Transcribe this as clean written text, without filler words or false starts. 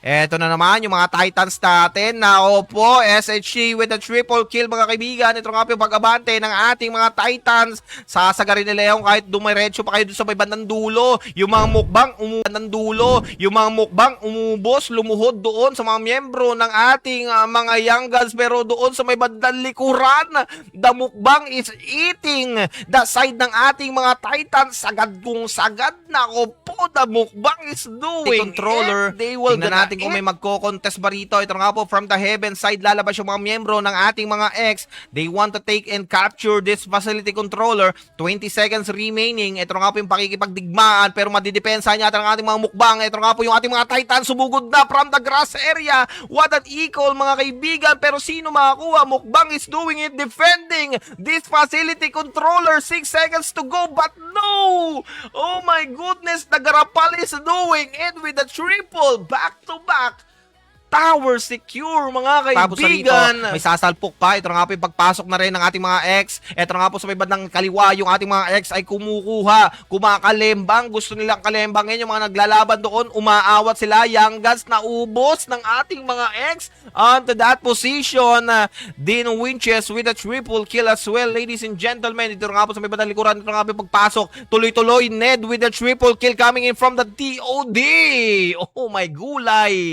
Eto na naman yung mga Titans natin na opo, SHG with a triple kill mga kaibigan. Ito nga po yung pag-abante ng ating mga Titans. Sasagarin nila yung kahit dumiretso pa kayo dun sa may bandang dulo. Yung mga mukbang umubos, lumuhod doon sa mga miyembro ng ating mga Young Guns. Pero doon sa may bandang likuran, the mukbang is eating the side ng ating mga Titans. Sagad kung sagad na ako po, the mukbang is doing controller. They will tingnan natin kung may magko-contest ba rito. Ito nga po from the heaven side, lalabas yung mga miyembro ng ating mga X. They want to take and capture this facility controller. 20 seconds remaining. Ito nga po yung pakikipagdigmaan pero madidepensa niya ng ating mga mukbang. Ito nga po yung ating mga Titan sumugod na from the grass area. What an equal mga kaibigan. Pero sino makakuha? Mukbang is doing it, defending this facility controller. 6 seconds to go but no! Oh my goodness, the Garapal is doing it with a triple back-to-back tower secure mga kaibigan. Tapos rito, may sasalpok pa. Ito nga po yung pagpasok na rin ng ating mga X. Ito nga po sa may bandang kaliwa, yung ating mga X ay kumukuha, kumakalembang. Gusto nilang kalembangin yung mga naglalaban doon. Umaawat sila. Young Guns na ubos ng ating mga X onto that position. Dean Winches with a triple kill as well, ladies and gentlemen. Ito nga po sa may bandang likuran. Ito nga po yung pagpasok. Tuloy-tuloy, Ned with a triple kill coming in from the TOD. Oh my gulay.